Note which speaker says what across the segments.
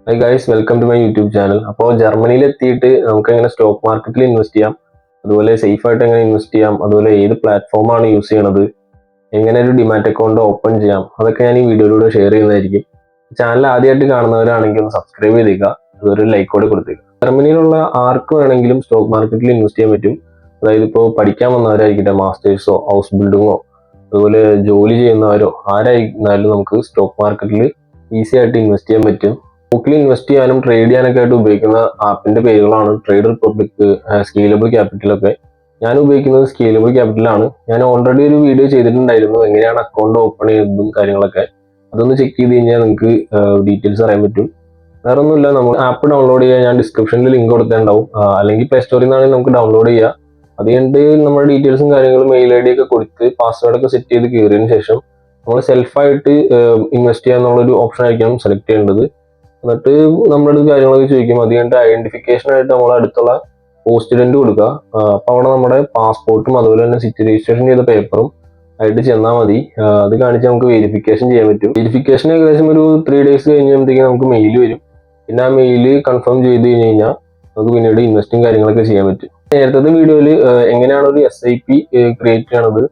Speaker 1: High guys, welcome to my YouTube channel. അപ്പോൾ ജർമ്മനിയിൽ എത്തിയിട്ട് നമുക്ക് എങ്ങനെ സ്റ്റോക്ക് മാർക്കറ്റിൽ ഇൻവെസ്റ്റ് ചെയ്യാം, അതുപോലെ സേഫ് ആയിട്ട് എങ്ങനെ ഇൻവെസ്റ്റ് ചെയ്യാം, അതുപോലെ ഏത് പ്ലാറ്റ്ഫോമാണ് യൂസ് ചെയ്യണത്, എങ്ങനെ ഒരു ഡിമാറ്റ് അക്കൗണ്ട് ഓപ്പൺ ചെയ്യാം, അതൊക്കെ ഞാൻ ഈ വീഡിയോയിലൂടെ ഷെയർ ചെയ്യുന്നതായിരിക്കും. ചാനൽ ആദ്യമായിട്ട് കാണുന്നവരാണെങ്കിൽ ഒന്ന് സബ്സ്ക്രൈബ് ചെയ്തേക്കുക, അതൊരു ലൈക്കോടെ കൊടുത്തേക്കുക. ജർമ്മനിയിലുള്ള ആർക്ക് വേണമെങ്കിലും സ്റ്റോക്ക് മാർക്കറ്റിൽ ഇൻവെസ്റ്റ് ചെയ്യാൻ പറ്റും. അതായത് ഇപ്പോൾ പഠിക്കാൻ വന്നവരായിരിക്കട്ടെ, മാസ്റ്റേഴ്സോ ഹൗസ് ബിൽഡിങ്ങോ അതുപോലെ ജോലി ചെയ്യുന്നവരോ ആരായിരുന്നാലും നമുക്ക് സ്റ്റോക്ക് മാർക്കറ്റിൽ ഈസി ആയിട്ട് ഇൻവെസ്റ്റ് ചെയ്യാൻ പറ്റും. സ്റ്റോക്കിൽ ഇൻവെസ്റ്റ് ചെയ്യാനും ട്രേഡ് ചെയ്യാനൊക്കെ ആയിട്ട് ഉപയോഗിക്കുന്ന ആപ്പിന്റെ പേരുകളാണ് ട്രേഡ് റിപ്പബ്ലിക്, സ്കെയിലബിൾ ക്യാപിറ്റൽ ഒക്കെ. ഞാൻ ഉപയോഗിക്കുന്നത് സ്കെയിലബിൾ ക്യാപിറ്റലാണ്. ഞാൻ ഓൾറെഡി ഒരു വീഡിയോ ചെയ്തിട്ടുണ്ടായിരുന്നു എങ്ങനെയാണ് അക്കൗണ്ട് ഓപ്പൺ ചെയ്യുന്നതും കാര്യങ്ങളൊക്കെ. അതൊന്ന് ചെക്ക് ചെയ്ത് കഴിഞ്ഞാൽ നിങ്ങൾക്ക് ഡീറ്റെയിൽസ് അറിയാൻ പറ്റും. വേറെ ഒന്നുമില്ല, നമ്മൾ ആപ്പ് ഡൗൺലോഡ് ചെയ്യാൻ ഞാൻ ഡിസ്ക്രിപ്ഷനിൽ ലിങ്ക് കൊടുത്തിട്ടുണ്ടാവും, അല്ലെങ്കിൽ പ്ലേ സ്റ്റോറിൽ നിന്നാണെങ്കിൽ നമുക്ക് ഡൗൺലോഡ് ചെയ്യാം. അത് കഴിഞ്ഞിട്ട് നമ്മുടെ ഡീറ്റെയിൽസും കാര്യങ്ങളും മെയിൽ ഐ ഡി ഒക്കെ കൊടുത്ത് പാസ്വേഡ് ഒക്കെ സെറ്റ് ചെയ്ത് കയറിയതിനു ശേഷം നമ്മൾ സെൽഫായിട്ട് ഇൻവെസ്റ്റ് ചെയ്യാന്നുള്ളൊരു ഓപ്ഷൻ ആയിരിക്കണം സെലക്ട് ചെയ്യേണ്ടത്. എന്നിട്ട് നമ്മുടെ കാര്യങ്ങളൊക്കെ ചോദിക്കും. അത് കഴിഞ്ഞിട്ട് ഐഡന്റിഫിക്കേഷൻ ആയിട്ട് നമ്മൾ അടുത്തുള്ള പോസ്റ്റിഡന്റ് കൊടുക്കുക. അപ്പൊ അവിടെ നമ്മുടെ പാസ്പോർട്ടും അതുപോലെ തന്നെ സിറ്റി രജിസ്ട്രേഷൻ ചെയ്ത പേപ്പറും ആയിട്ട് ചെന്നാൽ മതി. അത് കാണിച്ച് നമുക്ക് വെരിഫിക്കേഷൻ ചെയ്യാൻ പറ്റും. വെരിഫിക്കേഷൻ ഏകദേശം ഒരു 3 days കഴിഞ്ഞപ്പോഴത്തേക്കും നമുക്ക് മെയിൽ വരും. പിന്നെ ആ മെയിൽ കൺഫേം ചെയ്ത് കഴിഞ്ഞ് കഴിഞ്ഞാൽ നമുക്ക് പിന്നീട് ഇൻവെസ്റ്റിംഗ് കാര്യങ്ങളൊക്കെ ചെയ്യാൻ പറ്റും. നേരത്തെ വീഡിയോയിൽ എങ്ങനെയാണ് ഒരു SIP ക്രിയേറ്റ് ചെയ്യണത്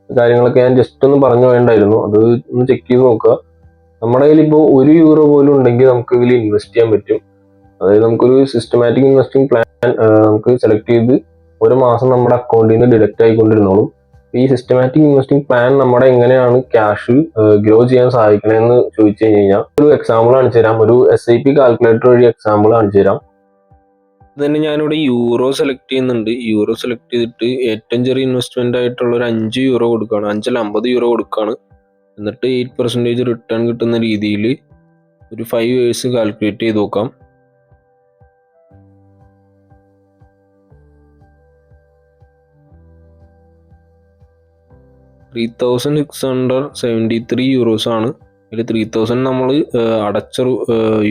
Speaker 1: കാര്യങ്ങളൊക്കെ ഞാൻ ജസ്റ്റ് ഒന്ന് പറഞ്ഞു പോയിട്ടുണ്ടായിരുന്നു. അത് ഒന്ന് ചെക്ക് ചെയ്ത് നോക്കുക. നമ്മുടെ കയ്യിൽ ഇപ്പോൾ €1 പോലും ഉണ്ടെങ്കിൽ നമുക്ക് ഇതിൽ ഇൻവെസ്റ്റ് ചെയ്യാൻ പറ്റും. അതായത് നമുക്കൊരു സിസ്റ്റമാറ്റിക് ഇൻവെസ്റ്റിംഗ് പ്ലാൻ നമുക്ക് സെലക്ട് ചെയ്ത് ഒരു മാസം നമ്മുടെ അക്കൗണ്ടിൽ നിന്ന് ഡിഡക്റ്റ് ആയിക്കൊണ്ടിരുന്നോളും. ഈ സിസ്റ്റമാറ്റിക് ഇൻവെസ്റ്റിംഗ് പ്ലാൻ നമ്മുടെ എങ്ങനെയാണ് ക്യാഷ് ഗ്രോ ചെയ്യാൻ സഹായിക്കണമെന്ന് ചോദിച്ചു കഴിഞ്ഞാൽ ഒരു എക്സാമ്പിൾ കാണിച്ചു തരാം. ഒരു SIP കാൽക്കുലേറ്റർ വഴി എക്സാമ്പിൾ കാണിച്ചു തരാം.
Speaker 2: തന്നെ ഞാനിവിടെ യൂറോ സെലക്ട് ചെയ്യുന്നുണ്ട്. യൂറോ സെലക്ട് ചെയ്തിട്ട് ഏറ്റവും ചെറിയ ഇൻവെസ്റ്റ്മെന്റ് ആയിട്ടുള്ള ഒരു €5 കൊടുക്കുകയാണ്. 5 അല്ല €50 കൊടുക്കുകയാണ്. എന്നിട്ട് 8% റിട്ടേൺ കിട്ടുന്ന രീതിയിൽ ഒരു 5 years കാൽക്കുലേറ്റ് ചെയ്ത് നോക്കാം. €3,673 ആണ്. ഇതിൽ 3,000 നമ്മൾ അടച്ച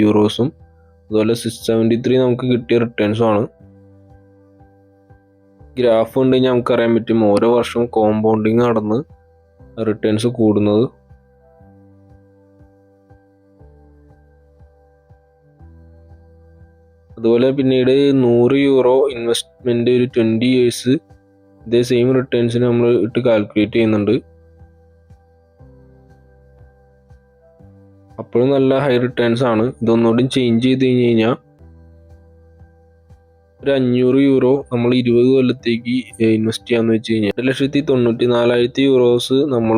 Speaker 2: യൂറോസും അതുപോലെ 673 നമുക്ക് കിട്ടിയ റിട്ടേൺസും ആണ്. ഗ്രാഫ് കണ്ടു കഴിഞ്ഞാൽ നമുക്കറിയാൻ പറ്റും ഓരോ വർഷവും കോമ്പൗണ്ടിങ് നടന്ന് റിട്ടേൺസ് കൂടുന്നത്. അതുപോലെ പിന്നീട് €100 ഇൻവെസ്റ്റ്മെന്റ് ഒരു 20 years ഇതേ സെയിം റിട്ടേൺസിന് നമ്മൾ ഇട്ട് കാൽക്കുലേറ്റ് ചെയ്യുന്നുണ്ട്. അപ്പോഴും നല്ല ഹൈ റിട്ടേൺസ് ആണ്. ഇതൊന്നുകൂടി ചേഞ്ച് ചെയ്ത് കഴിഞ്ഞ് കഴിഞ്ഞാൽ ഒരു €500 നമ്മൾ 20 കൊല്ലത്തേക്ക് ഇൻവെസ്റ്റ് ചെയ്യാന്ന് വെച്ച് കഴിഞ്ഞാൽ €1,94,000 നമ്മൾ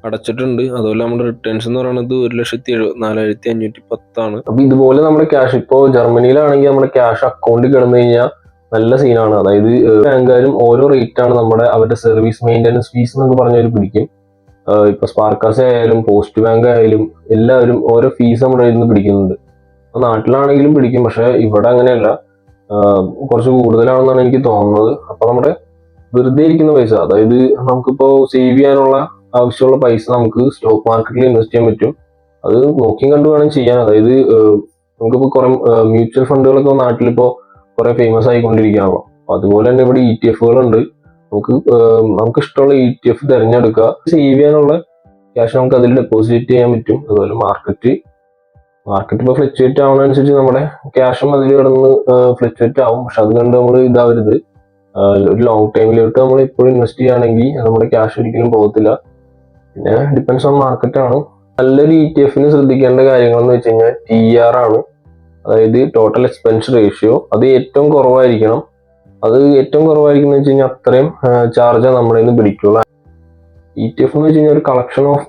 Speaker 2: അടച്ചിട്ടുണ്ട്. അതുപോലെ നമ്മുടെ റിട്ടേൺസ് എന്ന് പറയുന്നത് €1,74,510 ആണ്.
Speaker 1: അപ്പൊ ഇതുപോലെ നമ്മുടെ ക്യാഷ് ഇപ്പോൾ ജർമ്മനിയിലാണെങ്കിൽ നമ്മുടെ ക്യാഷ് അക്കൗണ്ടിൽ കിടന്നു കഴിഞ്ഞാൽ നല്ല സീനാണ്. അതായത് ബാങ്കുകാരും ഓരോ റേറ്റ് ആണ് അവരുടെ സർവീസ് മെയിൻ്റനൻസ് ഫീസ് എന്നൊക്കെ പറഞ്ഞവർ പിടിക്കും. ഇപ്പൊ സ്പാർക്കാസ് ആയാലും പോസ്റ്റ് ബാങ്ക് ആയാലും എല്ലാവരും ഓരോ ഫീസ് നമ്മുടെ കയ്യിൽ നിന്ന് പിടിക്കുന്നുണ്ട്. നാട്ടിലാണെങ്കിലും പിടിക്കും, പക്ഷെ ഇവിടെ അങ്ങനെയല്ല, കുറച്ച് കൂടുതലാണെന്നാണ് എനിക്ക് തോന്നുന്നത്. അപ്പൊ നമ്മുടെ വെറുതെ ഇരിക്കുന്ന പൈസ, അതായത് നമുക്കിപ്പോ സേവ് ചെയ്യാനുള്ള ആവശ്യമുള്ള പൈസ നമുക്ക് സ്റ്റോക്ക് മാർക്കറ്റിൽ ഇൻവെസ്റ്റ് ചെയ്യാൻ പറ്റും. അത് നോക്കിയും കണ്ടു വേണം ചെയ്യാൻ. അതായത് നമുക്കിപ്പോ കുറെ മ്യൂച്വൽ ഫണ്ടുകളൊക്കെ നാട്ടിലിപ്പോ കുറെ ഫേമസ് ആയിക്കൊണ്ടിരിക്കുകയാണല്ലോ. അപ്പൊ അതുപോലെ തന്നെ ഇവിടെ ETF-കളുണ്ട്. നമുക്ക് ഇഷ്ടമുള്ള ETF തിരഞ്ഞെടുക്കുക. സേവ് ചെയ്യാനുള്ള ക്യാഷ് നമുക്ക് അതിൽ ഡെപ്പോസിറ്റ് ചെയ്യാൻ പറ്റും. അതുപോലെ മാർക്കറ്റ് ഇപ്പോൾ ഫ്ലക്ച്വേറ്റ് ആവുന്നതനുസരിച്ച് നമ്മുടെ ക്യാഷും അതിൽ കിടന്ന് ഫ്ലക്ച്വേറ്റ് ആവും. പക്ഷെ അത് കണ്ട് നമ്മൾ ഇതാവരുത്. ഒരു ലോങ് ടൈമിലോട്ട് നമ്മൾ എപ്പോഴും ഇൻവെസ്റ്റ് ചെയ്യുകയാണെങ്കിൽ നമ്മുടെ ക്യാഷ് ഒരിക്കലും പോകത്തില്ല. പിന്നെ ഡിപ്പെൻസ് ഓൺ മാർക്കറ്റ് ആണ്. നല്ലൊരു ETF-ന് ശ്രദ്ധിക്കേണ്ട കാര്യങ്ങൾ എന്ന് വെച്ച് കഴിഞ്ഞാൽ TR ആണ്. അതായത് ടോട്ടൽ എക്സ്പെൻസ് റേഷ്യോ. അത് ഏറ്റവും കുറവായിരിക്കണം. എന്ന് വെച്ച് കഴിഞ്ഞാൽ അത്രയും ചാർജ് നമ്മുടെ നിന്ന് പിടിക്കുള്ളൂ. ETF എന്ന് വെച്ച് കഴിഞ്ഞാൽ ഒരു കളക്ഷൻ ഓഫ്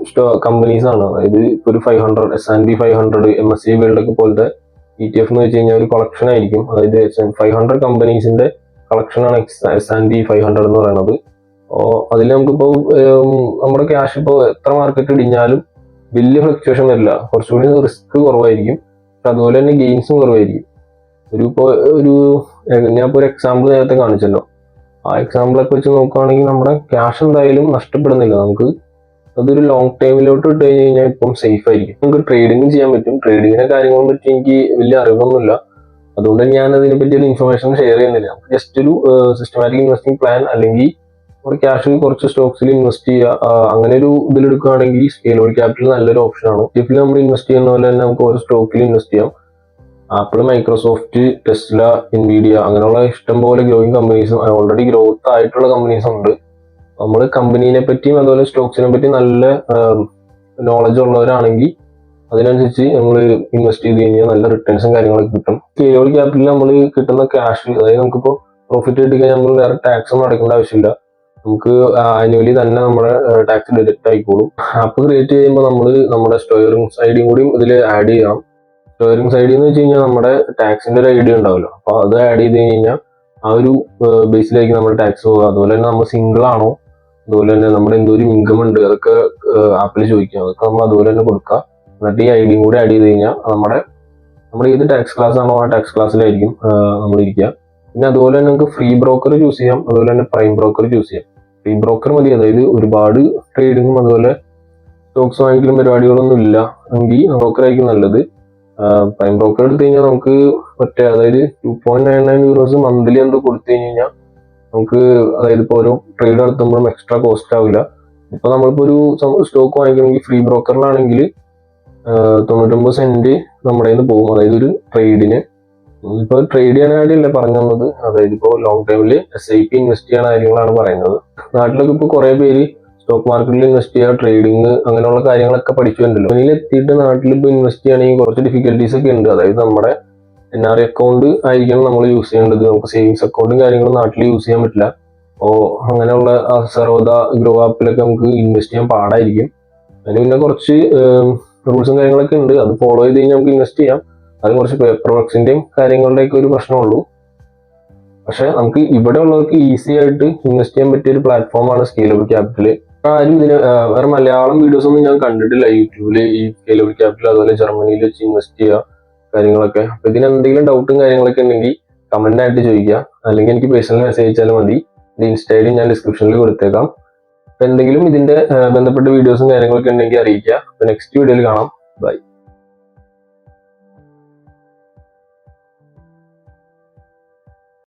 Speaker 1: കമ്പനീസ് ആണ്. അതായത് ഒരു 500 S&P 500 MSCI World ഒക്കെ പോലത്തെ ETF എന്ന് വെച്ച് കഴിഞ്ഞാൽ ഒരു കളക്ഷൻ ആയിരിക്കും. അതായത് 500 കമ്പനീസിന്റെ കളക്ഷൻ ആണ് S&P 500 എന്ന് പറയുന്നത്. അതിൽ നമുക്കിപ്പോ നമ്മുടെ ക്യാഷ് ഇപ്പോൾ എത്ര മാർക്കറ്റ് ഇടിഞ്ഞാലും വലിയ ഫ്ലക്ച്വേഷൻ വരില്ല. കുറച്ചുകൂടി റിസ്ക് കുറവായിരിക്കും. അതുപോലെ തന്നെ ഗെയിൻസും കുറവായിരിക്കും. ഞാനിപ്പോ ഒരു എക്സാമ്പിൾ നേരത്തെ കാണിച്ചല്ലോ. ആ എക്സാമ്പിളൊക്കെ വെച്ച് നോക്കുകയാണെങ്കിൽ നമ്മുടെ ക്യാഷ് എന്തായാലും നഷ്ടപ്പെടുന്നില്ല. നമുക്ക് അതൊരു ലോങ് ടൈമിലോട്ട് ഇട്ട് കഴിഞ്ഞ് കഴിഞ്ഞാൽ ഇപ്പം സേഫ് ആയിരിക്കും. നമുക്ക് ട്രേഡിംഗ് ചെയ്യാൻ പറ്റും. ട്രേഡിങ്ങിനെ കാര്യങ്ങളെ പറ്റി എനിക്ക് വലിയ അറിവൊന്നുമില്ല, അതുകൊണ്ട് ഞാൻ അതിനെ പറ്റി ഒരു ഇൻഫർമേഷൻ ഷെയർ ചെയ്യുന്നില്ല. ജസ്റ്റ് ഒരു സിസ്റ്റമാറ്റിക് ഇൻവെസ്റ്റിംഗ് പ്ലാൻ അല്ലെങ്കിൽ ഒരു ക്യാഷ് കുറച്ച് സ്റ്റോക്സിൽ ഇൻവെസ്റ്റ് ചെയ്യുക, അങ്ങനെ ഒരു ഇതിലെടുക്കുകയാണെങ്കിൽ സ്കെയിലബിൾ ക്യാപിറ്റൽ നല്ലൊരു ഓപ്ഷനാണ്. ഇതിൽ നമ്മൾ ഇൻവെസ്റ്റ് ചെയ്യുന്ന പോലെ തന്നെ നമുക്ക് ഓരോ സ്റ്റോക്കിൽ ഇൻവെസ്റ്റ് ചെയ്യാം. ആപ്പിൾ, മൈക്രോസോഫ്റ്റ്, ടെസ്ല, ഇൻവീഡിയ അങ്ങനെയുള്ള ഇഷ്ടംപോലെ ഗ്രോയിങ് കമ്പനീസും ഓൾറെഡി ഗ്രോത്ത് ആയിട്ടുള്ള കമ്പനീസും ഉണ്ട്. നമ്മൾ കമ്പനീനെ പറ്റിയും അതുപോലെ സ്റ്റോക്സിനെ പറ്റിയും നല്ല നോളജ് ഉള്ളവരാണെങ്കിൽ അതിനനുസരിച്ച് നമ്മൾ ഇൻവെസ്റ്റ് ചെയ്ത് കഴിഞ്ഞാൽ നല്ല റിട്ടേൺസും കാര്യങ്ങളൊക്കെ കിട്ടും. സ്കെയിലബിൾ ക്യാപിറ്റലിൽ നമ്മൾ കിട്ടുന്ന ക്യാഷ്, അതായത് നമുക്കിപ്പോൾ പ്രോഫിറ്റ് കിട്ടിക്കഴിഞ്ഞാൽ നമ്മൾ വേറെ ടാക്സ് ഒന്നും അടയ്ക്കേണ്ട ആവശ്യമില്ല. നമുക്ക് ആനുവലി തന്നെ നമ്മുടെ ടാക്സ് ഡിഡക്റ്റ് ആയിക്കോളും. ആപ്പ് ക്രിയേറ്റ് ചെയ്യുമ്പോൾ നമ്മൾ നമ്മുടെ സ്റ്റോറിംഗ്സ് ഐഡിയും കൂടി ഇതിൽ ആഡ് ചെയ്യണം. സ്റ്റോറിംഗ്സ് ഐഡി എന്ന് വെച്ച് കഴിഞ്ഞാൽ നമ്മുടെ ടാക്സിന്റെ ഒരു ഐഡിയ ഉണ്ടാവുമല്ലോ, അപ്പോൾ അത് ആഡ് ചെയ്ത് കഴിഞ്ഞാൽ ആ ഒരു ബേസിലേക്ക് നമ്മുടെ ടാക്സ് പോകുക. അതുപോലെ തന്നെ നമ്മൾ സിംഗിൾ ആണോ, അതുപോലെ തന്നെ നമ്മുടെ എന്തോരം ഇൻകം ഉണ്ട് അതൊക്കെ ആപ്പിൽ ചോദിക്കുക. അതൊക്കെ നമ്മൾ അതുപോലെ തന്നെ കൊടുക്കുക. എന്നിട്ട് ഈ ഐഡിയും കൂടി ആഡ് ചെയ്ത് കഴിഞ്ഞാൽ നമ്മുടെ ഏത് ടാക്സ് ക്ലാസ് ആണോ ആ ടാക്സ് ക്ലാസ്സിലായിരിക്കും നമ്മൾ ഇരിക്കുക. പിന്നെ അതുപോലെ തന്നെ നമുക്ക് ഫ്രീ ബ്രോക്കർ ചൂസ് ചെയ്യാം, അതുപോലെ തന്നെ പ്രൈം ബ്രോക്കർ ചൂസ് ചെയ്യാം. ഫ്രീ ബ്രോക്കർ മതി, അതായത് ഒരുപാട് ട്രേഡിങ്ങും അതുപോലെ സ്റ്റോക്സ് വാങ്ങിക്കലും പരിപാടികളൊന്നും ഇല്ല എങ്കിൽ ബ്രോക്കർ ആയിരിക്കും നല്ലത്. പ്രൈം ബ്രോക്കർ എടുത്തു കഴിഞ്ഞാൽ നമുക്ക് അതായത് 2.99 euros മന്ത്ലി എന്തോ കൊടുത്തു കഴിഞ്ഞാൽ നമുക്ക്, അതായത് ഇപ്പോൾ ഓരോ ട്രേഡ് നടത്തുമ്പോഴും എക്സ്ട്രാ കോസ്റ്റ് ആവില്ല. ഇപ്പൊ നമ്മളിപ്പോ ഒരു സ്റ്റോക്ക് വാങ്ങിക്കണമെങ്കിൽ ഫ്രീ ബ്രോക്കറിലാണെങ്കിൽ 99 സെന്റ് നമ്മുടെ കയ്യിൽ നിന്ന് പോകും, അതായത് ഒരു ട്രേഡിന്. ഇപ്പൊ ട്രേഡ് ചെയ്യാൻ കാര്യമല്ല പറഞ്ഞു തന്നത്, അതായത് ഇപ്പോൾ ലോങ് ടൈമിൽ SIP ഇൻവെസ്റ്റ് ചെയ്യാൻ കാര്യങ്ങളാണ് പറയുന്നത്. നാട്ടിലൊക്കെ ഇപ്പൊ കുറെ പേര് സ്റ്റോക്ക് മാർക്കറ്റിൽ ഇൻവെസ്റ്റ് ചെയ്യുക, ട്രേഡിങ് അങ്ങനെയുള്ള കാര്യങ്ങളൊക്കെ പഠിച്ചിട്ടുണ്ടല്ലോ. അതിൽ എത്തിയിട്ട് നാട്ടിൽ ഇപ്പോൾ ഇൻവെസ്റ്റ് ചെയ്യുകയാണെങ്കിൽ കുറച്ച് ഡിഫിക്കൽട്ടീസ് ഒക്കെ ഉണ്ട്. അതായത് നമ്മുടെ NRI അക്കൗണ്ട് ആയിരിക്കണം നമ്മൾ യൂസ് ചെയ്യേണ്ടത്. നമുക്ക് സേവിങ്സ് അക്കൗണ്ടും കാര്യങ്ങളും നാട്ടിൽ യൂസ് ചെയ്യാൻ പറ്റില്ല. അപ്പോൾ അങ്ങനെയുള്ള സർവ്വത ഗ്രോ ആപ്പിലൊക്കെ നമുക്ക് ഇൻവെസ്റ്റ് ചെയ്യാൻ പാടായിരിക്കും. അതിന് പിന്നെ കുറച്ച് റൂൾസും കാര്യങ്ങളൊക്കെ ഉണ്ട്, അത് ഫോളോ ചെയ്ത് കഴിഞ്ഞാൽ നമുക്ക് ഇൻവെസ്റ്റ് ചെയ്യാം. അത് കുറച്ച് പേപ്പർ വർക്സിന്റെയും കാര്യങ്ങളുടെയൊക്കെ ഒരു പ്രശ്നമുള്ളൂ. പക്ഷെ നമുക്ക് ഇവിടെ ഉള്ളവർക്ക് ഈസി ആയിട്ട് ഇൻവെസ്റ്റ് ചെയ്യാൻ പറ്റിയ ഒരു പ്ലാറ്റ്ഫോമാണ് സ്കെയിലബിൾ ക്യാപിറ്റൽ. ആരും ഇതിന് വേറെ മലയാളം വീഡിയോസ് ഒന്നും ഞാൻ കണ്ടിട്ടില്ല യൂട്യൂബിൽ ഈ സ്കെയിലബിൾ ക്യാപിറ്റൽ അതുപോലെ ജർമ്മനിയിൽ വെച്ച് ഇൻവെസ്റ്റ് ചെയ്യുക കാര്യങ്ങളൊക്കെ. അപ്പൊ ഇതിന് എന്തെങ്കിലും ഡൗട്ടും കാര്യങ്ങളൊക്കെ ഉണ്ടെങ്കിൽ കമന്റ് ആയിട്ട് ചോദിക്കുക, അല്ലെങ്കിൽ എനിക്ക് പേഴ്സണൽ മെസ്സേജ് അയച്ചാലും മതി. ഇൻസ്റ്റ ഐഡി ഞാൻ ഡിസ്ക്രിപ്ഷനിൽ കൊടുത്തേക്കാം. അപ്പൊ എന്തെങ്കിലും ഇതിന്റെ ബന്ധപ്പെട്ട വീഡിയോസും കാര്യങ്ങളൊക്കെ ഉണ്ടെങ്കിൽ അറിയിക്കുക. അപ്പൊ നെക്സ്റ്റ് വീഡിയോയിൽ കാണാം. ബൈ.